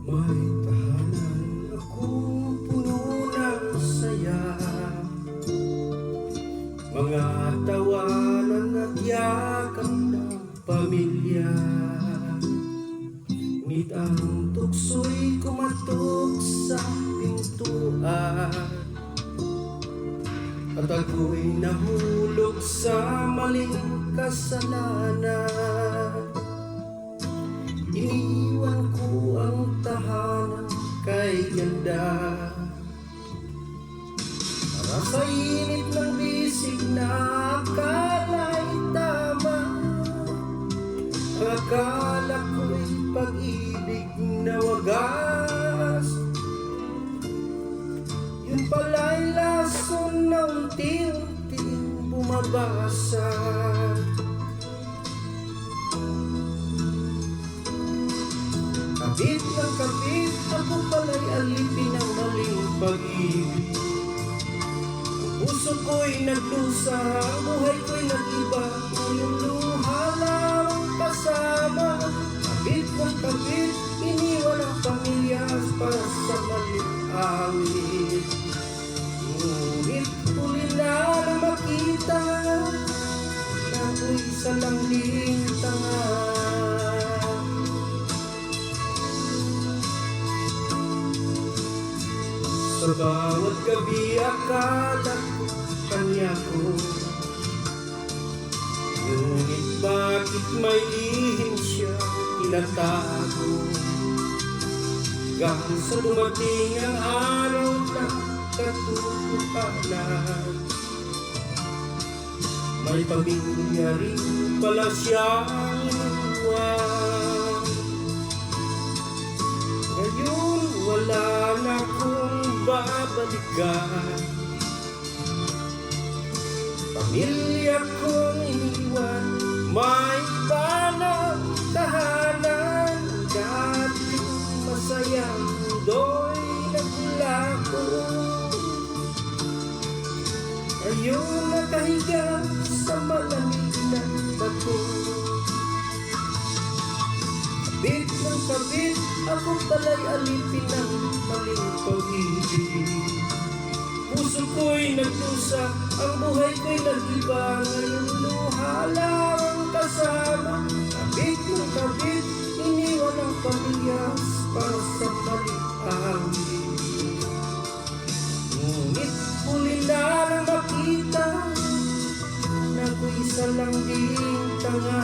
May tahanan akong puno ng saya, mga tawanan at yakap ng pamilya. Ngunit ang tukso'y kumatok sa pintuan, at ako'y nahulog sa maling kasalanan. Iniwan ko ang tahanan kay ganda, para sa init ng bisig na akala'y tama. Akala ko'y pag-ibig na wagas, yun pala'y lason na unti-unting bumabasag. Kabit ng kabit, ako pala'y alipin ng maling pag-ibig. Ang puso ko'y nagdusa, ang buhay ko'y nag-iba, ngayong luha lang kasama. Kabit ng kabit, iniwan ang pamilya para sa maling awit. Ngunit huli na makita na ako'y isa lang ding tanga. Sa bawat gabi akala ko kanya ko, ngunit bakit may lihim siyang tinatago? Hanggang sa dumating ang araw na katutupanan, may pamilya rin pala siyang inuwan. Ngayon wala na akong babalikan, pamilya kong iniwan, may panang tahanan. Dating masayang mundo'y naglako, ngayon nakahiga sa malamig na bato. Kabit ng kabit, ako pala'y alipin ng maling pag-ibig. Puso ko'y nagdusa, ang buhay ko'y nag-iba, ngayong luha lang kasama. Kabit ng kabit, iniwan ang pamilya para sa maling awit. Ngunit huli na makita na ako'y isa lang ding tanga.